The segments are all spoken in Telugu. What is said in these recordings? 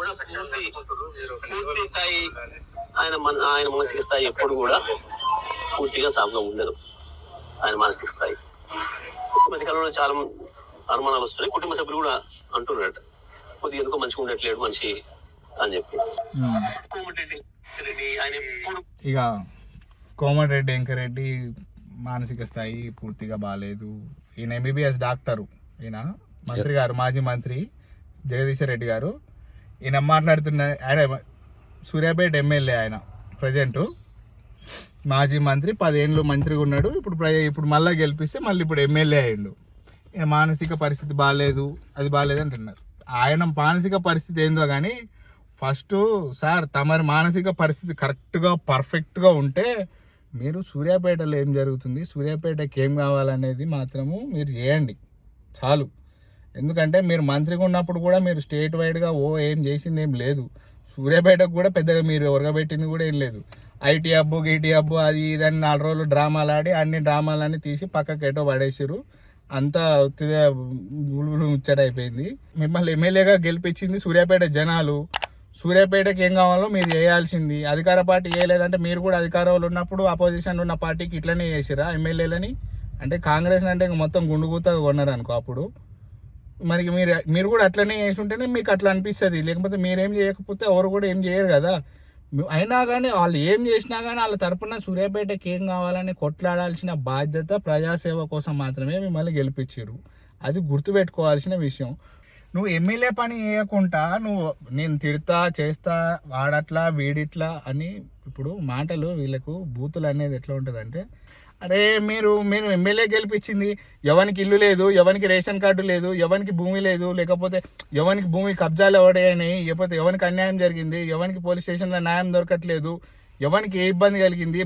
కూడా పూర్తి స్థాయి ఆయన మానసిక స్థాయి ఎప్పుడు కూడా పూర్తిగా సాఫ్గా ఉండదు. ఆయన మానసిక స్థాయి మధ్యకాలంలో చాలా అనుమానాలు వస్తున్నాయి. కుటుంబ సభ్యులు కూడా అంటున్నారట కొద్దిగా ఎందుకో మంచిగా ఉండట్లేడు మనిషి అని చెప్పి. కోమటిరెడ్డి ఆయన ఇక కోమటిరెడ్డి వెంకరెడ్డి మానసిక స్థాయి పూర్తిగా బాగాలేదు. ఈయన ఎంబీబీఎస్ డాక్టరు, ఈయన మంత్రి గారు, మాజీ మంత్రి జగదీశ్వర్ రెడ్డి గారు. ఈయన మాట్లాడుతున్న ఆయన సూర్యాపేట ఎమ్మెల్యే, ఆయన ప్రజెంటు మాజీ మంత్రి, 10 ఏళ్ళు మంత్రిగా ఉన్నాడు. ఇప్పుడు మళ్ళీ గెలిపిస్తే మళ్ళీ ఇప్పుడు ఎమ్మెల్యే అయ్యిండు. ఈయన మానసిక పరిస్థితి బాగాలేదు, అది బాగాలేదు అంటున్నారు. ఆయన మానసిక పరిస్థితి ఏందో కానీ ఫస్ట్ సార్ తమరి మానసిక పరిస్థితి కరెక్ట్గా పర్ఫెక్ట్గా ఉంటే మీరు సూర్యాపేటలో ఏం జరుగుతుంది, సూర్యాపేటకి ఏం కావాలనేది మాత్రము మీరు చేయండి చాలు. ఎందుకంటే మీరు మంత్రిగా ఉన్నప్పుడు కూడా మీరు స్టేట్ వైడ్గా ఏం చేసింది ఏం లేదు. సూర్యాపేటకు కూడా పెద్దగా మీరు ఒరగబెట్టింది కూడా ఏం లేదు. ఐటీ హబ్బు గీటీ హబ్బు అది ఇదని 4 రోజులు డ్రామాలు ఆడి అన్ని డ్రామాలన్నీ తీసి పక్కకి ఎటో పడేసారు. అంతా ఒత్తిగా గులుగులు ముచ్చటైపోయింది. మిమ్మల్ని ఎమ్మెల్యేగా గెలిపించింది సూర్యాపేట జనాలు. సూర్యాపేటకి ఏం కావాలో మీరు చేయాల్సింది. అధికార పార్టీ చేయలేదంటే మీరు కూడా అధికారంలో ఉన్నప్పుడు అపోజిషన్ ఉన్న పార్టీకి ఇట్లనే చేసిరా ఎమ్మెల్యేలని. అంటే కాంగ్రెస్ అంటే మొత్తం గుండుగుతగా కొన్నారు అనుకో. అప్పుడు మరి మీరు కూడా అట్లనే చేసి ఉంటేనే మీకు అట్లా అనిపిస్తుంది. లేకపోతే మీరేం చేయకపోతే ఎవరు కూడా ఏం చేయరు కదా. అయినా కానీ వాళ్ళు ఏం చేసినా కానీ వాళ్ళ తరపున సూర్యాపేటకి ఏం కావాలని కొట్లాడాల్సిన బాధ్యత ప్రజాసేవ కోసం మాత్రమే మిమ్మల్ని గెలిపించారు. అది గుర్తుపెట్టుకోవాల్సిన విషయం. నువ్వు ఎమ్మెల్యే పని చేయకుండా నేను తిడతా చేస్తా వాడట్లా వీడిట్లా అని ఇప్పుడు మాటలు వీళ్ళకు బూతులు అనేది ఎట్లా ఉంటుందంటే, అరే మీరు ఎమ్మెల్యే గెలిపించింది ఎవరికి ఇల్లు లేదు, ఎవరికి రేషన్ కార్డు లేదు, ఎవరికి భూమి లేదు, లేకపోతే ఎవరికి భూమి కబ్జాలు ఎవడని, లేకపోతే ఎవరికి అన్యాయం జరిగింది, ఎవరికి పోలీస్ స్టేషన్లో న్యాయం దొరకట్లేదు, ఎవరికి ఏ ఇబ్బంది కలిగింది,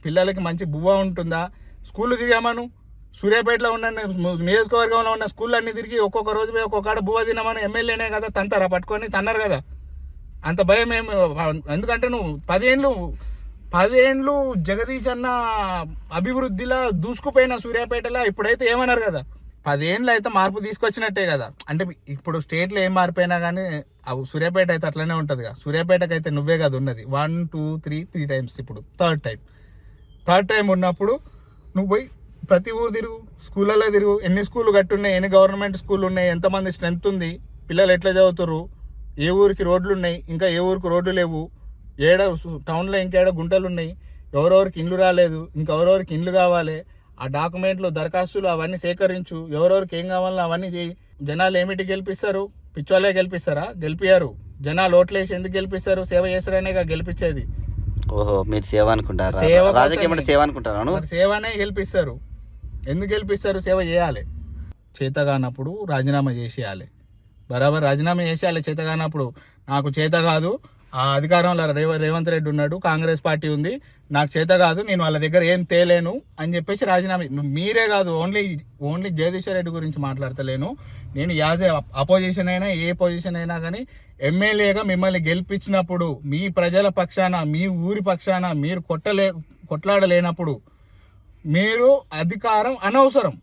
పిల్లలకి మంచి బువ్వ ఉంటుందా, స్కూళ్ళు తిరిగామను సూర్యాపేటలో ఉన్న నియోజకవర్గంలో ఉన్న స్కూళ్ళు అన్ని తిరిగి ఒక్కొక్క రోజు పోయి ఒక్కొక్క బువ్వ తినమని ఎమ్మెల్యేనే కదా తంతారా పట్టుకొని తన్నారు కదా. అంత భయం ఏమి, ఎందుకంటే నువ్వు 10 ఏళ్ళు జగదీష్ అన్న అభివృద్ధిలో దూసుకుపోయిన సూర్యాపేటలో ఇప్పుడైతే ఏమన్నారు కదా 10 ఏళ్ళు అయితే మార్పు తీసుకొచ్చినట్టే కదా. అంటే ఇప్పుడు స్టేట్లో ఏం మారిపోయినా కానీ సూర్యాపేట అయితే అట్లనే ఉంటుంది కదా. సూర్యాపేటకి అయితే నువ్వే కదా ఉన్నది 1 2 3 టైమ్స్. ఇప్పుడు థర్డ్ టైం ఉన్నప్పుడు నువ్వు పోయి ప్రతి ఊరు తిరుగు, స్కూళ్ళల్లో తిరుగు, ఎన్ని స్కూళ్ళు కట్టున్నాయి, ఎన్ని గవర్నమెంట్ స్కూళ్ళు ఉన్నాయి, ఎంతమంది స్ట్రెంత్ ఉంది, పిల్లలు ఎట్లా చదువుతారు, ఏ ఊరికి రోడ్లు ఉన్నాయి, ఇంకా ఏ ఊరికి రోడ్లు లేవు, టౌన్లో ఇంకేడ గుంటలు ఉన్నాయి, ఎవరెవరికి ఇండ్లు రాలేదు, ఇంకెవరెవరికి ఇండ్లు కావాలి, ఆ డాక్యుమెంట్లు దరఖాస్తులు అవన్నీ సేకరించు, ఎవరెవరికి ఏం కావాలో అవన్నీ చేయి. జనాలు ఏమిటి గెలిపిస్తారు? పిచ్చోళ్ళే గెలిపిస్తారా? గెలిపియారు. జనాలు ఓట్లేసి ఎందుకు గెలిపిస్తారు? సేవ చేస్తారనేగా గెలిపించేది. ఓహో, మీరు సేవ అనుకుంటారా? రాజకీయం సేవ అనుకుంటారా? సేవనే గెలిపిస్తారు. ఎందుకు గెలిపిస్తారు? సేవ చేయాలి. చేతగానప్పుడు రాజీనామా చేసేయాలి. బరాబర్ రాజీనామా చేసేయాలి. చేతగానప్పుడు నాకు చేత కాదు, ఆ అధికారంలో రేవంత్ రెడ్డి ఉన్నాడు, కాంగ్రెస్ పార్టీ ఉంది, నాకు చేత కాదు, నేను వాళ్ళ దగ్గర ఏం తేలేను అని చెప్పేసి రాజీనామా. మీరే కాదు, ఓన్లీ జగదీశ్వర్ రెడ్డి గురించి మాట్లాడతలేను నేను. యాజ్ ఏ అపోజిషన్ అయినా ఏ పొజిషన్ అయినా కానీ ఎమ్మెల్యేగా మిమ్మల్ని గెలిపించినప్పుడు మీ ప్రజల పక్షాన, మీ ఊరి పక్షాన మీరు కొట్లాడలేనప్పుడు మీరు అధికారం అనవసరం.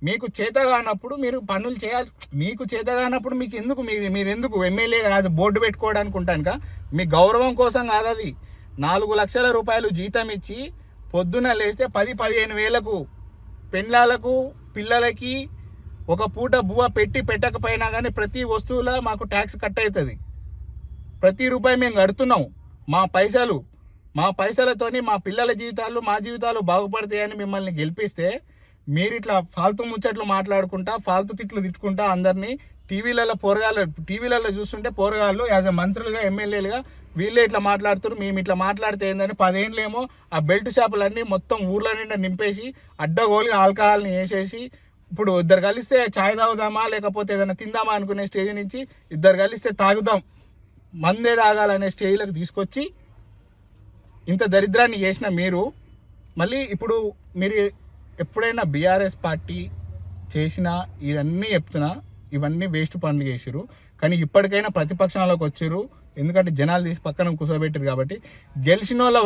మీకు చేతగానప్పుడు మీరు పనులు చేయాలి. మీకు చేతగానప్పుడు మీకు ఎందుకు మీరు ఎందుకు ఎమ్మెల్యే కాదు బోర్డు పెట్టుకోవడానికి ఉంటానుక? మీ గౌరవం కోసం కాదు. అది 4 లక్షల రూపాయలు జీతం ఇచ్చి పొద్దున లేస్తే 10-15 వేలకు పెళ్ళాలకు పిల్లలకి ఒక పూట బువ్వ పెట్టకపోయినా కానీ ప్రతి వస్తువులో మాకు ట్యాక్స్ కట్ అవుతుంది. ప్రతి రూపాయి మేము కడుతున్నాం. మా పైసలతోని మా పిల్లల జీవితాలు, మా జీవితాలు బాగుపడతాయని మిమ్మల్ని గెలిపిస్తే మీరు ఇట్లా ఫాల్తు ముచ్చట్లు మాట్లాడుకుంటా, ఫాల్తు తిట్టుకుంటా అందరినీ టీవీలలో చూస్తుంటే పోరగాళ్ళు యాజ్ ఎ మంత్రులుగా, ఎమ్మెల్యేలుగా వీళ్ళే ఇట్లా మాట్లాడుతారు. మేము ఇట్లా మాట్లాడితే ఏందని 10 ఏళ్ళేమో ఆ బెల్ట్ షాపులన్నీ మొత్తం ఊర్ల నిండా నింపేసి అడ్డగోలు ఆల్కహాల్ని వేసేసి ఇప్పుడు ఇద్దరు కలిస్తే ఛాయ్ తాగుదామా లేకపోతే ఏదైనా తిందామా అనుకునే స్టేజ్ నుంచి ఇద్దరు కలిస్తే తాగుదాం, మందే తాగాలనే స్టేజ్లకు తీసుకొచ్చి ఇంత దరిద్రాన్ని చేసిన మీరు మళ్ళీ ఇప్పుడు మీరు ఎప్పుడైనా బీఆర్ఎస్ పార్టీ చేసిన ఇవన్నీ చెప్తున్నా, ఇవన్నీ వేస్ట్ పనులు చేసిరు. కానీ ఇప్పటికైనా ప్రతిపక్షంలోకి వచ్చారు, ఎందుకంటే జనాలు తీసి పక్కన కూర్చోబెట్టారు కాబట్టి గెలిచిన వాళ్ళ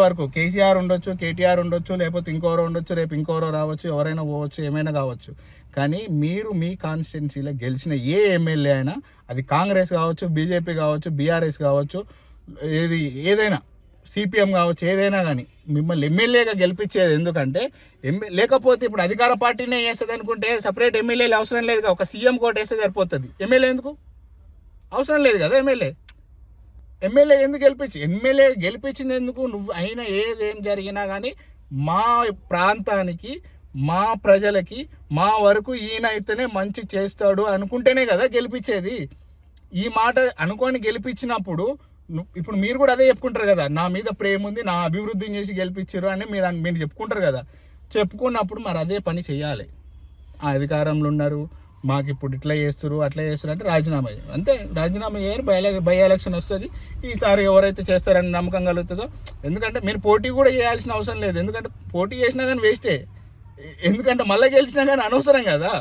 వరకు కేసీఆర్ ఉండొచ్చు, కేటీఆర్ ఉండొచ్చు, లేకపోతే ఇంకోరో ఉండొచ్చు, రేపు ఇంకోరో రావచ్చు, ఎవరైనా పోవచ్చు, ఏమైనా కావచ్చు. కానీ మీరు మీ కాన్స్టిట్యున్సీలో గెలిచిన ఏ ఎమ్మెల్యే అయినా, అది కాంగ్రెస్ కావచ్చు, బీజేపీ కావచ్చు, బీఆర్ఎస్ కావచ్చు, ఏదైనా సిపిఎం కావచ్చు, ఏదైనా కానీ మిమ్మల్ని ఎమ్మెల్యేగా గెలిపించేది ఎందుకంటే లేకపోతే ఇప్పుడు అధికార పార్టీనే వేస్తుంది అనుకుంటే సపరేట్ ఎమ్మెల్యేలు అవసరం లేదు కదా, ఒక సీఎం కోట వేస్తే సరిపోతుంది. ఎమ్మెల్యే ఎందుకు అవసరం లేదు కదా, ఎమ్మెల్యే ఎందుకు ఎమ్మెల్యే గెలిపించింది ఎందుకు? నువ్వు అయినా ఏదేం జరిగినా కానీ మా ప్రాంతానికి, మా ప్రజలకి, మా వరకు ఈయన అయితేనే మంచి చేస్తాడు అనుకుంటేనే కదా గెలిపించేది. ఈ మాట అనుకొని గెలిపించినప్పుడు ఇప్పుడు మీరు కూడా అదే చెప్పుకుంటారు కదా, నా మీద ప్రేమ ఉంది, నా అభివృద్ధిని చేసి గెలిపించారు అని మీరు చెప్పుకుంటారు కదా. చెప్పుకున్నప్పుడు మరి అదే పని చేయాలి. ఆ అధికారంలో ఉన్నారు, మాకు ఇప్పుడు ఇట్లా చేస్తారు, అట్లా చేస్తారు అంటే రాజీనామా చేయాలి. అంతే, రాజీనామా చేయరు. బై ఎలక్షన్ వస్తుంది. ఈసారి ఎవరైతే చేస్తారని నమ్మకం కలుగుతుందో, ఎందుకంటే మీరు పోటీ కూడా చేయాల్సిన అవసరం లేదు. ఎందుకంటే పోటీ చేసినా కానీ వేస్టే. ఎందుకంటే మళ్ళీ గెలిచినా కానీ అనవసరం కదా.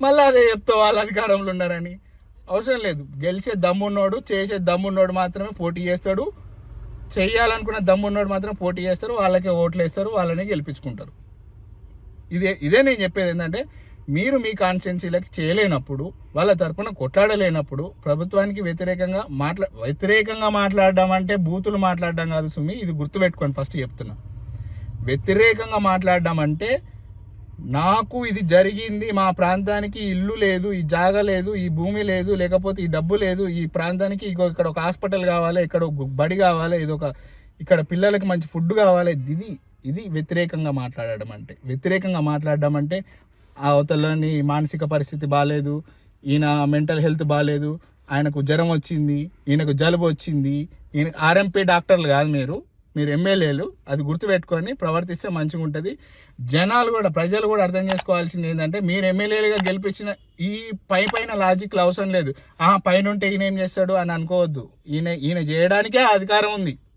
మళ్ళీ అదే చెప్తావు వాళ్ళు అధికారంలో ఉన్నారని. అవసరం లేదు. గెలిచే దమ్మున్నోడు, చేసే దమ్మున్నోడు మాత్రమే పోటీ చేస్తాడు. చేయాలనుకున్న దమ్మున్నోడు మాత్రం పోటీ చేస్తారు, వాళ్ళకే ఓట్లు వేస్తారు, వాళ్ళని గెలిపించుకుంటారు. ఇదే నేను చెప్పేది. ఏంటంటే మీరు మీ కాన్స్టిట్యున్సీలకి చేయలేనప్పుడు, వాళ్ళ తరపున కొట్లాడలేనప్పుడు, ప్రభుత్వానికి వ్యతిరేకంగా మాట్లాడడం అంటే బూతులు మాట్లాడడం కాదు సుమి. ఇది గుర్తుపెట్టుకోండి, ఫస్ట్ చెప్తున్నా. వ్యతిరేకంగా మాట్లాడడం అంటే నాకు ఇది జరిగింది, మా ప్రాంతానికి ఇల్లు లేదు, ఈ జాగా లేదు, ఈ భూమి లేదు, లేకపోతే ఈ డబ్బు లేదు, ఈ ప్రాంతానికి ఇక్కడ ఒక హాస్పిటల్ కావాలి, ఇక్కడ ఒక బడి కావాలి, ఇక్కడ పిల్లలకి మంచి ఫుడ్ కావాలి. ఇది వ్యతిరేకంగా మాట్లాడడం అంటే ఆ అవతలని మానసిక పరిస్థితి బాగాలేదు, ఈయన మెంటల్ హెల్త్ బాగాలేదు, ఆయనకు జ్వరం వచ్చింది, ఈయనకు జలుబు వచ్చింది, ఈయన ఆర్ఎంపీ డాక్టర్లు కాదు మీరు ఎమ్మెల్యేలు. అది గుర్తుపెట్టుకొని ప్రవర్తిస్తే మంచిగా ఉంటుంది. ప్రజలు కూడా అర్థం చేసుకోవాల్సింది ఏంటంటే, మీరు ఎమ్మెల్యేలుగా గెలిపించిన ఈ పైన లాజిక్లు అవసరం లేదు. పైన ఉంటే ఈయన ఏం చేస్తాడు అని అనుకోవద్దు. ఈయన చేయడానికే అధికారం ఉంది.